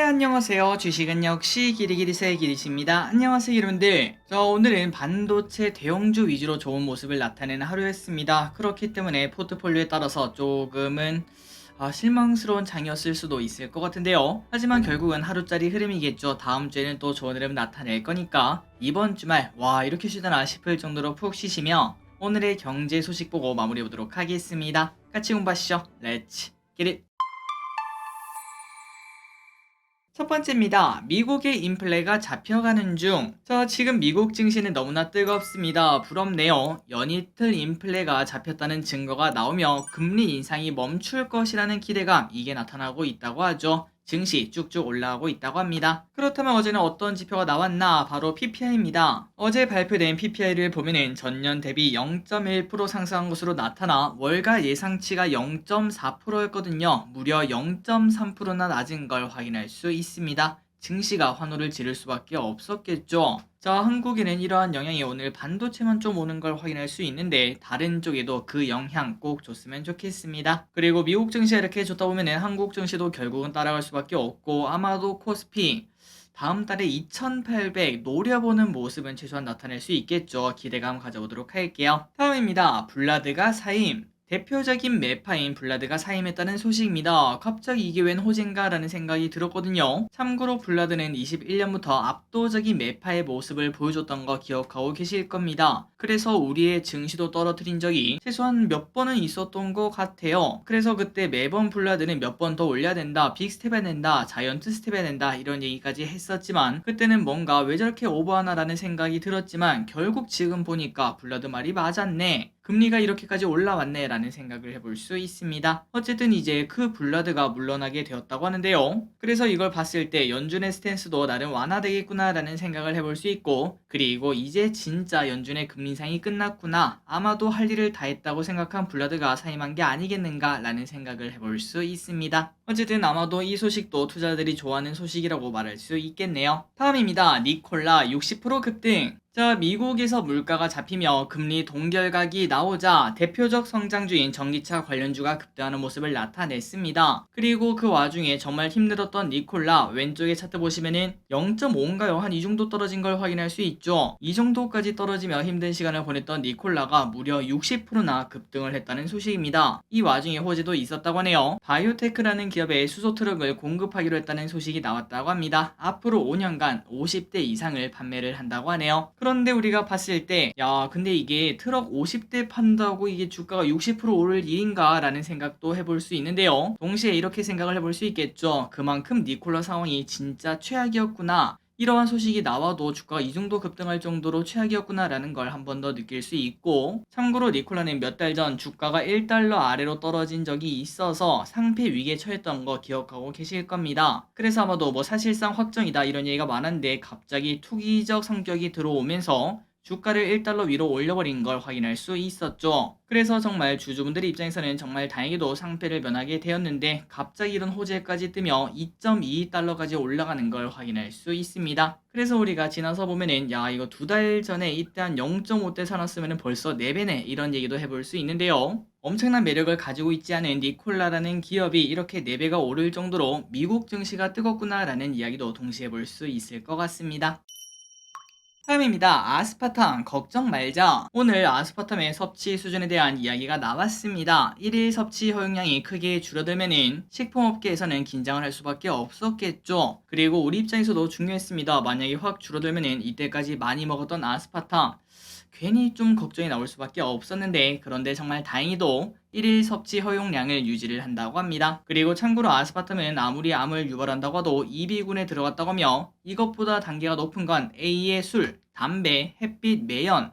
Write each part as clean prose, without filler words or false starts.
네, 안녕하세요. 주식은 역시 기리기리세의 기리시입니다. 안녕하세요, 여러분들. 오늘은 반도체 대형주 위주로 좋은 모습을 나타내는 하루였습니다. 그렇기 때문에 포트폴리오에 따라서 조금은 실망스러운 장이었을 수도 있을 것 같은데요. 하지만 결국은 하루짜리 흐름이겠죠. 다음 주에는 또 좋은 흐름 나타낼 거니까 이번 주말 이렇게 쉬다나 싶을 정도로 푹 쉬시며 오늘의 경제 소식 보고 마무리해 보도록 하겠습니다. 같이 공부하시죠. 렛츠 기릿. 첫 번째입니다. 미국의 인플레가 잡혀가는 중. 지금 미국 증시는 너무나 뜨겁습니다. 부럽네요. 연이틀 인플레가 잡혔다는 증거가 나오며 금리 인상이 멈출 것이라는 기대감, 이게 나타나고 있다고 하죠. 증시 쭉쭉 올라가고 있다고 합니다. 그렇다면 어제는 어떤 지표가 나왔나? 바로 PPI입니다. 어제 발표된 PPI를 보면은 전년 대비 0.1% 상승한 것으로 나타나 월가 예상치가 0.4%였거든요. 무려 0.3%나 낮은 걸 확인할 수 있습니다. 증시가 환호를 지를 수밖에 없었겠죠. 한국에는 이러한 영향이 오늘 반도체만 좀 오는 걸 확인할 수 있는데 다른 쪽에도 그 영향 꼭 줬으면 좋겠습니다. 그리고 미국 증시가 이렇게 좋다 보면은 한국 증시도 결국은 따라갈 수밖에 없고 아마도 코스피 다음 달에 2800 노려보는 모습은 최소한 나타낼 수 있겠죠. 기대감 가져보도록 할게요. 다음입니다. 블라드가 사임. 대표적인 매파인 블라드가 사임했다는 소식입니다. 갑자기 이게 웬 호재인가 라는 생각이 들었거든요. 참고로 블라드는 21년부터 압도적인 매파의 모습을 보여줬던 거 기억하고 계실 겁니다. 그래서 우리의 증시도 떨어뜨린 적이 최소한 몇 번은 있었던 것 같아요. 그래서 그때 매번 블라드는 몇 번 더 올려야 된다, 빅스텝 해야 된다, 자이언트 스텝 해야 된다 이런 얘기까지 했었지만 그때는 뭔가 왜 저렇게 오버하나 라는 생각이 들었지만 결국 지금 보니까 블라드 말이 맞았네, 금리가 이렇게까지 올라왔네 라는 생각을 해볼 수 있습니다. 어쨌든 이제 그 블라드가 물러나게 되었다고 하는데요. 그래서 이걸 봤을 때 연준의 스탠스도 나름 완화되겠구나 라는 생각을 해볼 수 있고, 그리고 이제 진짜 연준의 금리 인상이 끝났구나, 아마도 할 일을 다 했다고 생각한 블라드가 사임한 게 아니겠는가 라는 생각을 해볼 수 있습니다. 어쨌든 아마도 이 소식도 투자자들이 좋아하는 소식이라고 말할 수 있겠네요. 다음입니다. 니콜라 60% 급등. 미국에서 물가가 잡히며 금리 동결각이 나오자 대표적 성장주인 전기차 관련주가 급등하는 모습을 나타냈습니다. 그리고 그 와중에 정말 힘들었던 니콜라, 왼쪽에 차트 보시면은 0.5인가요? 한 이 정도 떨어진 걸 확인할 수 있죠. 이 정도까지 떨어지며 힘든 시간을 보냈던 니콜라가 무려 60%나 급등을 했다는 소식입니다. 이 와중에 호재도 있었다고 하네요. 바이오테크라는 기업에 수소 트럭을 공급하기로 했다는 소식이 나왔다고 합니다. 앞으로 5년간 50대 이상을 판매를 한다고 하네요. 그런데 우리가 봤을 때 근데 이게 트럭 50대 판다고 이게 주가가 60% 오를 일인가 라는 생각도 해볼 수 있는데요. 동시에 이렇게 생각을 해볼 수 있겠죠. 그만큼 니콜라 상황이 진짜 최악이었구나, 이러한 소식이 나와도 주가가 이 정도 급등할 정도로 최악이었구나 라는 걸 한 번 더 느낄 수 있고, 참고로 니콜라는 몇 달 전 주가가 1달러 아래로 떨어진 적이 있어서 상패 위기에 처했던 거 기억하고 계실 겁니다. 그래서 아마도 사실상 확정이다 이런 얘기가 많았는데 갑자기 투기적 성격이 들어오면서 주가를 1달러 위로 올려버린 걸 확인할 수 있었죠. 그래서 정말 주주분들 입장에서는 정말 다행히도 상패를 면하게 되었는데 갑자기 이런 호재까지 뜨며 2.22달러까지 올라가는 걸 확인할 수 있습니다. 그래서 우리가 지나서 보면은 이거 2달 전에 이때 한 0.5대 사놨으면 벌써 4배네 이런 얘기도 해볼 수 있는데요. 엄청난 매력을 가지고 있지 않은 니콜라라는 기업이 이렇게 4배가 오를 정도로 미국 증시가 뜨겁구나 라는 이야기도 동시에 볼 수 있을 것 같습니다. 다음입니다. 아스파탐 걱정 말자. 오늘 아스파탐의 섭취 수준에 대한 이야기가 나왔습니다. 1일 섭취 허용량이 크게 줄어들면은 식품업계에서는 긴장을 할 수밖에 없었겠죠. 그리고 우리 입장에서도 중요했습니다. 만약에 확 줄어들면은 이때까지 많이 먹었던 아스파탐 괜히 좀 걱정이 나올 수밖에 없었는데, 그런데 정말 다행히도 1일 섭취 허용량을 유지를 한다고 합니다. 그리고 참고로 아스파탐은 아무리 암을 유발한다고 해도 2비군에 들어갔다고 하며 이것보다 단계가 높은 건 A의 술, 담배, 햇빛, 매연,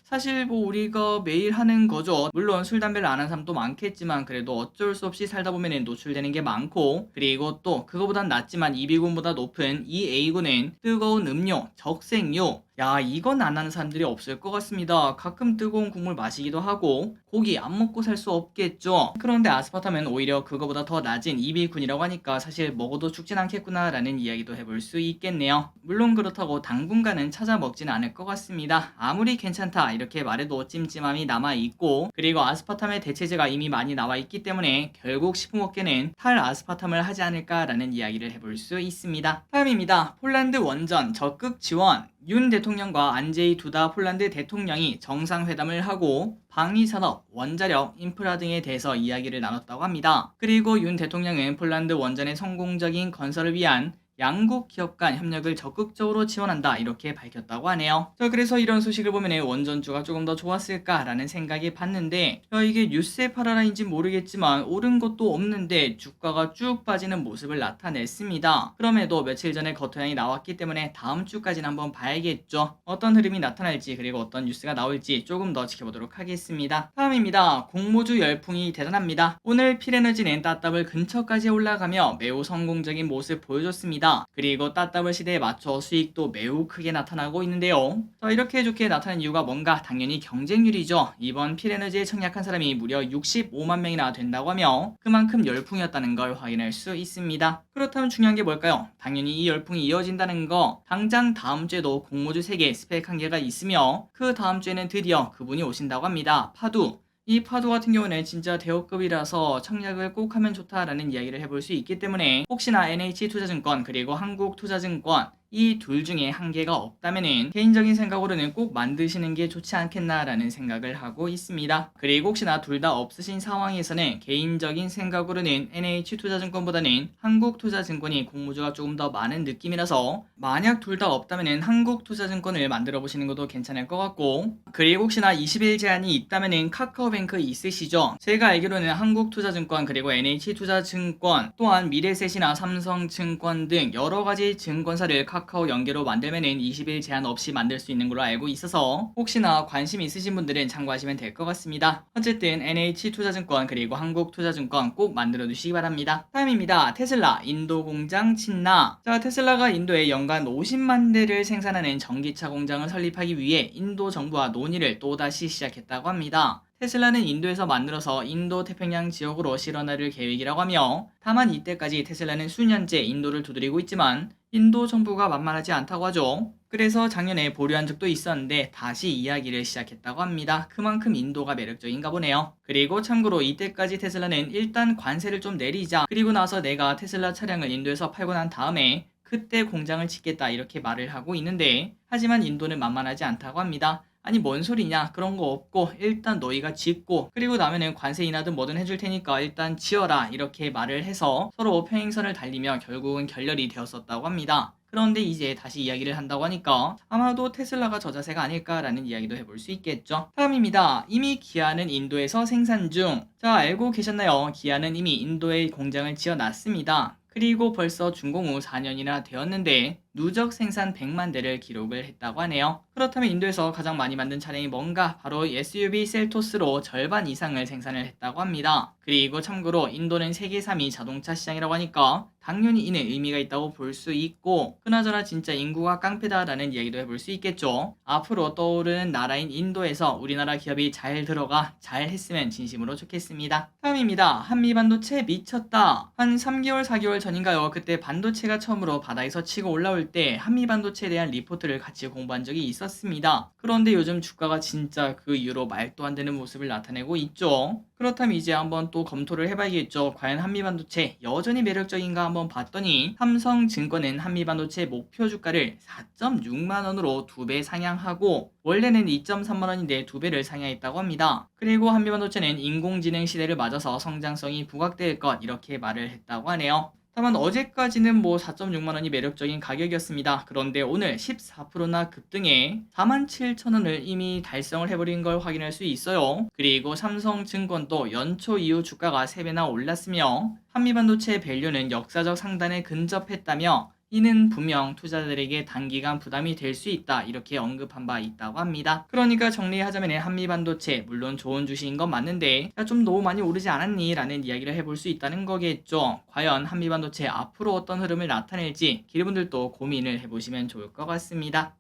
사실 우리가 매일 하는 거죠. 물론 술, 담배를 안 하는 사람도 많겠지만 그래도 어쩔 수 없이 살다 보면 노출되는 게 많고, 그리고 또 그거보단 낫지만 2비군보다 높은 이 A군은 뜨거운 음료, 적색유, 야, 이건 안 하는 사람들이 없을 것 같습니다. 가끔 뜨거운 국물 마시기도 하고 고기 안 먹고 살 수 없겠죠. 그런데 아스파탐은 오히려 그거보다 더 낮은 이비군이라고 하니까 사실 먹어도 죽진 않겠구나라는 이야기도 해볼 수 있겠네요. 물론 그렇다고 당분간은 찾아 먹지는 않을 것 같습니다. 아무리 괜찮다 이렇게 말해도 찜찜함이 남아있고, 그리고 아스파탐의 대체제가 이미 많이 나와 있기 때문에 결국 식품업계는 탈아스파탐을 하지 않을까라는 이야기를 해볼 수 있습니다. 다음입니다. 폴란드 원전 적극 지원. 윤 대통령과 안제이 두다 폴란드 대통령이 정상회담을 하고 방위산업, 원자력, 인프라 등에 대해서 이야기를 나눴다고 합니다. 그리고 윤 대통령은 폴란드 원전의 성공적인 건설을 위한 양국 기업 간 협력을 적극적으로 지원한다 이렇게 밝혔다고 하네요. 그래서 이런 소식을 보면 원전주가 조금 더 좋았을까라는 생각이 봤는데, 이게 뉴스의 파라라인지 모르겠지만 오른 것도 없는데 주가가 쭉 빠지는 모습을 나타냈습니다. 그럼에도 며칠 전에 거래량이 나왔기 때문에 다음 주까지는 한번 봐야겠죠. 어떤 흐름이 나타날지 그리고 어떤 뉴스가 나올지 조금 더 지켜보도록 하겠습니다. 다음입니다. 공모주 열풍이 대단합니다. 오늘 필에너지는 따따블 근처까지 올라가며 매우 성공적인 모습 보여줬습니다. 그리고 따따블 시대에 맞춰 수익도 매우 크게 나타나고 있는데요. 이렇게 좋게 나타난 이유가 뭔가? 당연히 경쟁률이죠. 이번 필에너지에 청약한 사람이 무려 65만 명이나 된다고 하며 그만큼 열풍이었다는 걸 확인할 수 있습니다. 그렇다면 중요한 게 뭘까요? 당연히 이 열풍이 이어진다는 거. 당장 다음 주에도 공모주 3개, 스펙 1개가 있으며 그 다음 주에는 드디어 그분이 오신다고 합니다. 파두. 이 파도 같은 경우는 진짜 대업급이라서 청약을 꼭 하면 좋다라는 이야기를 해볼 수 있기 때문에 혹시나 NH투자증권 그리고 한국투자증권 이 둘 중에 한 개가 없다면은 개인적인 생각으로는 꼭 만드시는 게 좋지 않겠나라는 생각을 하고 있습니다. 그리고 혹시나 둘 다 없으신 상황에서는 개인적인 생각으로는 NH투자증권보다는 한국투자증권이 공모주가 조금 더 많은 느낌이라서 만약 둘 다 없다면은 한국투자증권을 만들어 보시는 것도 괜찮을 것 같고, 그리고 혹시나 20일 제한이 있다면은 카카오뱅크 있으시죠? 제가 알기로는 한국투자증권 그리고 NH투자증권 또한 미래셋이나 삼성증권 등 여러가지 증권사를 카카오 연계로 만들면은 20일 제한 없이 만들 수 있는 걸로 알고 있어서 혹시나 관심 있으신 분들은 참고하시면 될 것 같습니다. 어쨌든 NH투자증권 그리고 한국투자증권 꼭 만들어 두시기 바랍니다. 다음입니다. 테슬라 인도 공장 진나. 테슬라가 인도에 연간 50만 대를 생산하는 전기차 공장을 설립하기 위해 인도 정부와 논의를 또다시 시작했다고 합니다. 테슬라는 인도에서 만들어서 인도 태평양 지역으로 실어나를 계획이라고 하며, 다만 이때까지 테슬라는 수년째 인도를 두드리고 있지만 인도 정부가 만만하지 않다고 하죠. 그래서 작년에 보류한 적도 있었는데 다시 이야기를 시작했다고 합니다. 그만큼 인도가 매력적인가 보네요. 그리고 참고로 이때까지 테슬라는 일단 관세를 좀 내리자, 그리고 나서 내가 테슬라 차량을 인도에서 팔고 난 다음에 그때 공장을 짓겠다 이렇게 말을 하고 있는데, 하지만 인도는 만만하지 않다고 합니다. 아니 뭔 소리냐, 그런 거 없고 일단 너희가 짓고 그리고 나면은 관세 인하든 뭐든 해줄 테니까 일단 지어라 이렇게 말을 해서 서로 평행선을 달리며 결국은 결렬이 되었었다고 합니다. 그런데 이제 다시 이야기를 한다고 하니까 아마도 테슬라가 저 자세가 아닐까라는 이야기도 해볼 수 있겠죠. 다음입니다. 이미 기아는 인도에서 생산 중. 알고 계셨나요? 기아는 이미 인도에 공장을 지어놨습니다. 그리고 벌써 준공 후 4년이나 되었는데 누적 생산 100만 대를 기록을 했다고 하네요. 그렇다면 인도에서 가장 많이 만든 차량이 뭔가? 바로 SUV 셀토스로 절반 이상을 생산을 했다고 합니다. 그리고 참고로 인도는 세계 3위 자동차 시장이라고 하니까 당연히 이는 의미가 있다고 볼 수 있고, 그나저나 진짜 인구가 깡패다라는 이야기도 해볼 수 있겠죠. 앞으로 떠오르는 나라인 인도에서 우리나라 기업이 잘 들어가 잘 했으면 진심으로 좋겠습니다. 다음입니다. 한미반도체 미쳤다. 한 3개월 4개월 전인가요? 그때 반도체가 처음으로 바닥에서 치고 올라올 때 한미반도체에 대한 리포트를 같이 공부한 적이 있었습니다. 그런데 요즘 주가가 진짜 그 이후로 말도 안 되는 모습을 나타내고 있죠. 그렇다면 이제 한번 또 검토를 해봐야겠죠. 과연 한미반도체 여전히 매력적인가 한번 봤더니 삼성증권은 한미반도체 목표 주가를 4.6만원으로 2배 상향하고 원래는 2.3만원인데 2배를 상향했다고 합니다. 그리고 한미반도체는 인공지능 시대를 맞아서 성장성이 부각될 것 이렇게 말을 했다고 하네요. 다만 어제까지는 4.6만원이 매력적인 가격이었습니다. 그런데 오늘 14%나 급등해 47,000원을 이미 달성을 해버린 걸 확인할 수 있어요. 그리고 삼성증권도 연초 이후 주가가 3배나 올랐으며 한미반도체 밸류는 역사적 상단에 근접했다며 이는 분명 투자자들에게 단기간 부담이 될 수 있다 이렇게 언급한 바 있다고 합니다. 그러니까 정리하자면 한미반도체 물론 좋은 주식인 건 맞는데 좀 너무 많이 오르지 않았니? 라는 이야기를 해볼 수 있다는 거겠죠. 과연 한미반도체 앞으로 어떤 흐름을 나타낼지 기분들도 고민을 해보시면 좋을 것 같습니다.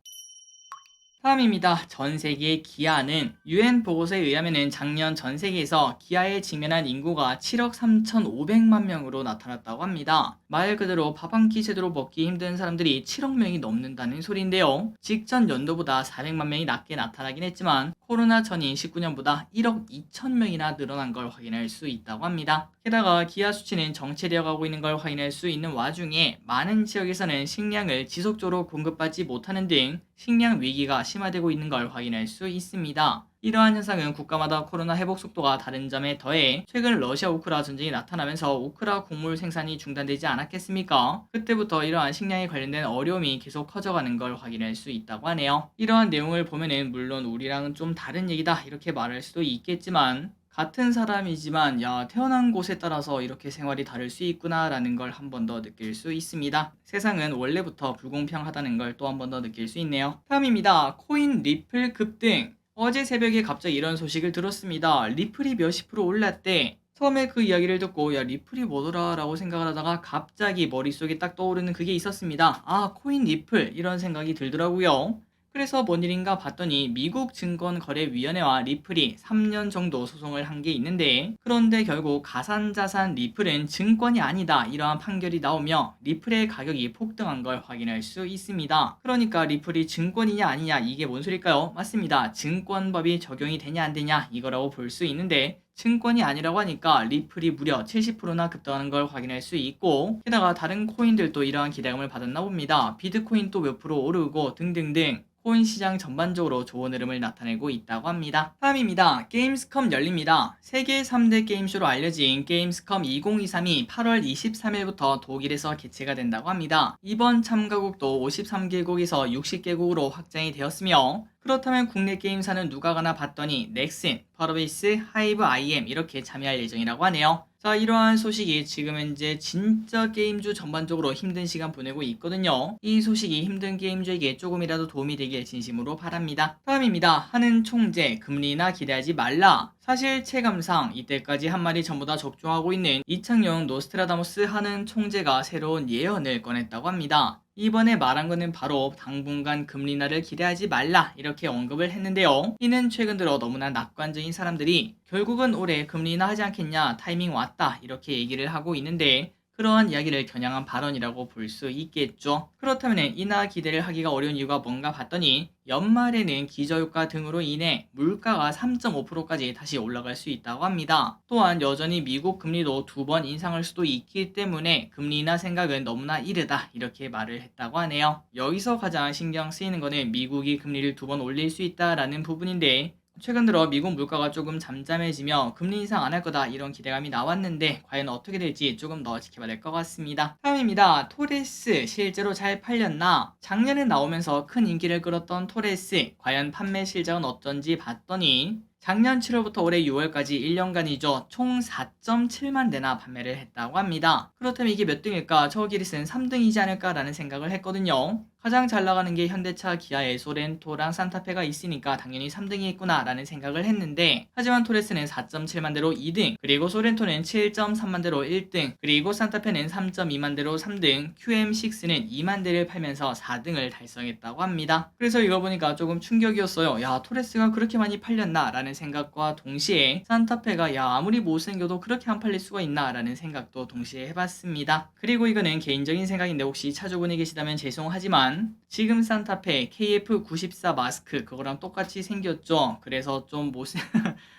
다음입니다. 전 세계의 기아는 UN 보고서에 의하면 작년 전 세계에서 기아에 직면한 인구가 7억 3,500만 명으로 나타났다고 합니다. 말 그대로 밥 한 끼 제대로 먹기 힘든 사람들이 7억 명이 넘는다는 소리인데요. 직전 연도보다 400만 명이 낮게 나타나긴 했지만 코로나 전인 19년보다 1억 2천 명이나 늘어난 걸 확인할 수 있다고 합니다. 게다가 기아 수치는 정체되어 가고 있는 걸 확인할 수 있는 와중에 많은 지역에서는 식량을 지속적으로 공급받지 못하는 등 식량 위기가 심화되고 있는 걸 확인할 수 있습니다. 이러한 현상은 국가마다 코로나 회복 속도가 다른 점에 더해 최근 러시아 우크라 전쟁이 나타나면서 우크라 곡물 생산이 중단되지 않았겠습니까? 그때부터 이러한 식량에 관련된 어려움이 계속 커져가는 걸 확인할 수 있다고 하네요. 이러한 내용을 보면은 물론 우리랑은 좀 다른 얘기다 이렇게 말할 수도 있겠지만 같은 사람이지만 야 태어난 곳에 따라서 이렇게 생활이 다를 수 있구나 라는 걸 한 번 더 느낄 수 있습니다. 세상은 원래부터 불공평하다는 걸 또 한 번 더 느낄 수 있네요. 다음입니다. 코인 리플 급등. 어제 새벽에 갑자기 이런 소식을 들었습니다. 리플이 몇십 프로 올랐대. 처음에 그 이야기를 듣고 야 리플이 뭐더라 라고 생각을 하다가 갑자기 머릿속에 딱 떠오르는 그게 있었습니다. 아 코인 리플 이런 생각이 들더라고요. 그래서 뭔 일인가 봤더니 미국 증권거래위원회와 리플이 3년 정도 소송을 한 게 있는데 그런데 결국 가상자산 리플은 증권이 아니다 이러한 판결이 나오며 리플의 가격이 폭등한 걸 확인할 수 있습니다. 그러니까 리플이 증권이냐 아니냐 이게 뭔 소릴까요? 맞습니다. 증권법이 적용이 되냐 안 되냐 이거라고 볼 수 있는데 증권이 아니라고 하니까 리플이 무려 70%나 급등하는 걸 확인할 수 있고 게다가 다른 코인들도 이러한 기대감을 받았나 봅니다. 비트코인도 몇 프로 오르고 등등등 코인 시장 전반적으로 좋은 흐름을 나타내고 있다고 합니다. 다음입니다. 게임스컴 열립니다. 세계 3대 게임쇼로 알려진 게임스컴 2023이 8월 23일부터 독일에서 개최가 된다고 합니다. 이번 참가국도 53개국에서 60개국으로 확장이 되었으며 그렇다면 국내 게임사는 누가 가나 봤더니 넥슨, 퍼러베이스, 하이브 IM 이렇게 참여할 예정이라고 하네요. 자, 이러한 소식이 지금 현재 진짜 게임주 전반적으로 힘든 시간 보내고 있거든요. 이 소식이 힘든 게임주에게 조금이라도 도움이 되길 진심으로 바랍니다. 다음입니다. 하는 총재, 금리나 기대하지 말라. 사실 체감상 이때까지 한 마리 전부 다 적중하고 있는 이창용 노스트라다무스 하는 총재가 새로운 예언을 꺼냈다고 합니다. 이번에 말한 거는 바로 당분간 금리 인하를 기대하지 말라 이렇게 언급을 했는데요. 이는 최근 들어 너무나 낙관적인 사람들이 결국은 올해 금리 인하 하지 않겠냐 타이밍 왔다 이렇게 얘기를 하고 있는데 그러한 이야기를 겨냥한 발언이라고 볼 수 있겠죠. 그렇다면 인하 기대를 하기가 어려운 이유가 뭔가 봤더니 연말에는 기저효과 등으로 인해 물가가 3.5%까지 다시 올라갈 수 있다고 합니다. 또한 여전히 미국 금리도 2번 인상할 수도 있기 때문에 금리 인하 생각은 너무나 이르다 이렇게 말을 했다고 하네요. 여기서 가장 신경 쓰이는 거는 미국이 금리를 2번 올릴 수 있다라는 부분인데 최근 들어 미국 물가가 조금 잠잠해지며 금리 인상 안 할 거다 이런 기대감이 나왔는데 과연 어떻게 될지 조금 더 지켜봐야 될 것 같습니다. 다음입니다. 토레스 실제로 잘 팔렸나? 작년에 나오면서 큰 인기를 끌었던 토레스 과연 판매 실적은 어떤지 봤더니 작년 7월부터 올해 6월까지 1년간이죠. 총 4.7만 대나 판매를 했다고 합니다. 그렇다면 이게 몇 등일까? 저 기리스는 3등이지 않을까라는 생각을 했거든요. 가장 잘 나가는 게 현대차, 기아의 소렌토랑 산타페가 있으니까 당연히 3등이겠구나 라는 생각을 했는데 하지만 토레스는 4.7만 대로 2등 그리고 소렌토는 7.3만 대로 1등 그리고 산타페는 3.2만 대로 3등 QM6는 2만 대를 팔면서 4등을 달성했다고 합니다. 그래서 이거 보니까 조금 충격이었어요. 야 토레스가 그렇게 많이 팔렸나 라는 생각과 동시에 산타페가 야 아무리 못생겨도 그렇게 안 팔릴 수가 있나 라는 생각도 동시에 해봤습니다. 그리고 이거는 개인적인 생각인데 혹시 차주분이 계시다면 죄송하지만 지금 산타페 KF94 마스크 그거랑 똑같이 생겼죠. 그래서 좀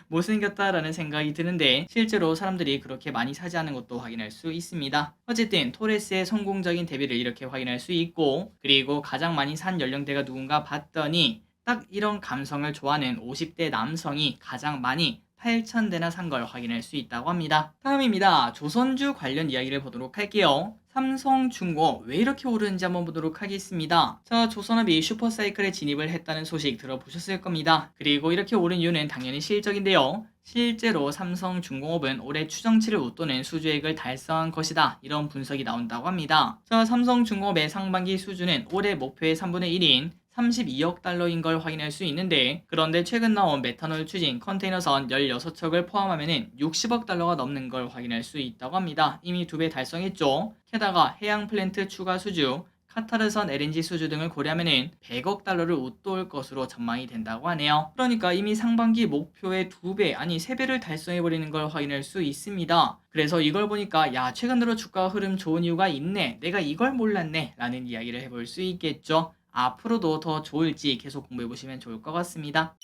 못생겼다라는 생각이 드는데 실제로 사람들이 그렇게 많이 사지 않은 것도 확인할 수 있습니다. 어쨌든 토레스의 성공적인 데뷔를 이렇게 확인할 수 있고 그리고 가장 많이 산 연령대가 누군가 봤더니 딱 이런 감성을 좋아하는 50대 남성이 가장 많이 8,000대나 산 걸 확인할 수 있다고 합니다. 다음입니다. 조선주 관련 이야기를 보도록 할게요. 삼성중공업 왜 이렇게 오르는지 한번 보도록 하겠습니다. 자, 조선업이 슈퍼사이클에 진입을 했다는 소식 들어보셨을 겁니다. 그리고 이렇게 오른 이유는 당연히 실적인데요. 실제로 삼성중공업은 올해 추정치를 웃도는 수주액을 달성한 것이다. 이런 분석이 나온다고 합니다. 자, 삼성중공업의 상반기 수주는 올해 목표의 3분의 1인 32억 달러인 걸 확인할 수 있는데 그런데 최근 나온 메탄올 추진 컨테이너선 16척을 포함하면 60억 달러가 넘는 걸 확인할 수 있다고 합니다. 이미 2배 달성했죠. 게다가 해양 플랜트 추가 수주, 카타르선 LNG 수주 등을 고려하면 100억 달러를 웃도울 것으로 전망이 된다고 하네요. 그러니까 이미 상반기 목표의 2배 아니 3배를 달성해버리는 걸 확인할 수 있습니다. 그래서 이걸 보니까 야 최근 들어 주가 흐름 좋은 이유가 있네, 내가 이걸 몰랐네 라는 이야기를 해볼 수 있겠죠. 앞으로도 더 좋을지 계속 공부해보시면 좋을 것 같습니다.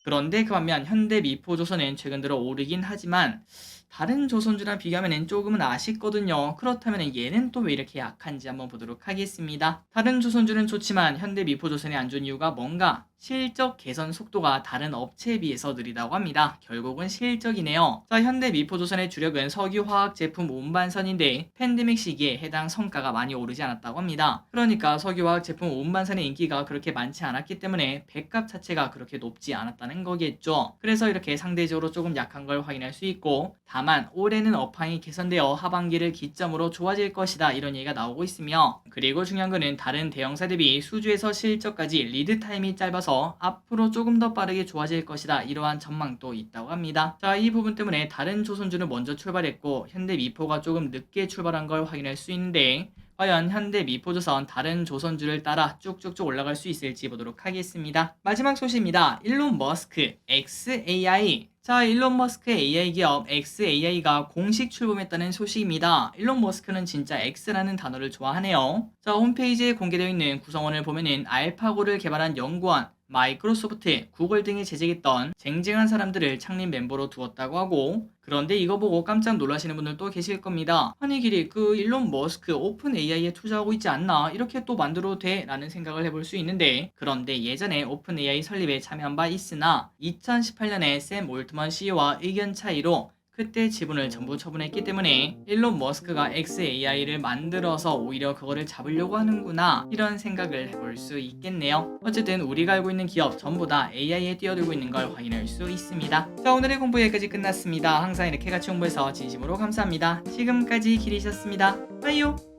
그런데 그 반면 현대미포조선은 최근 들어 오르긴 하지만 다른 조선주랑 비교하면 조금은 아쉽거든요. 그렇다면 얘는 또 왜 이렇게 약한지 한번 보도록 하겠습니다. 다른 조선주는 좋지만 현대미포조선이 안 좋은 이유가 뭔가? 실적 개선 속도가 다른 업체에 비해서 느리다고 합니다. 결국은 실적이네요. 자, 현대미포조선의 주력은 석유화학 제품 운반선인데 팬데믹 시기에 해당 성과가 많이 오르지 않았다고 합니다. 그러니까 석유화학 제품 운반선의 인기가 그렇게 많지 않았기 때문에 배값 자체가 그렇게 높지 않았다는 거겠죠. 그래서 이렇게 상대적으로 조금 약한 걸 확인할 수 있고, 다만 올해는 업황이 개선되어 하반기를 기점으로 좋아질 것이다 이런 얘기가 나오고 있으며, 그리고 중요한 거는 다른 대형사 대비 수주에서 실적까지 리드 타임이 짧아서 앞으로 조금 더 빠르게 좋아질 것이다 이러한 전망도 있다고 합니다. 자, 이 부분 때문에 다른 조선주는 먼저 출발했고 현대미포가 조금 늦게 출발한 걸 확인할 수 있는데, 과연 현대미포조선 다른 조선주를 따라 쭉쭉쭉 올라갈 수 있을지 보도록 하겠습니다. 마지막 소식입니다. 일론 머스크 xAI. 자, 일론 머스크의 AI 기업 xAI가 공식 출범했다는 소식입니다. 일론 머스크는 진짜 X라는 단어를 좋아하네요. 자, 홈페이지에 공개되어 있는 구성원을 보면은 알파고를 개발한 연구원, 마이크로소프트, 구글 등이 재직했던 쟁쟁한 사람들을 창립 멤버로 두었다고 하고, 그런데 이거 보고 깜짝 놀라시는 분들도 계실 겁니다. 아니 길이 그 일론 머스크 오픈 AI에 투자하고 있지 않나? 이렇게 또 만들어도 돼? 라는 생각을 해볼 수 있는데, 그런데 예전에 오픈 AI 설립에 참여한 바 있으나 2018년에 샘 올트먼 CEO와 의견 차이로 그때 지분을 전부 처분했기 때문에 일론 머스크가 xAI를 만들어서 오히려 그거를 잡으려고 하는구나 이런 생각을 해볼 수 있겠네요. 어쨌든 우리가 알고 있는 기업 전부 다 AI에 뛰어들고 있는 걸 확인할 수 있습니다. 자, 오늘의 공부 여기까지 끝났습니다. 항상 이렇게 같이 공부해서 진심으로 감사합니다. 지금까지 길이셨습니다. 빠이요.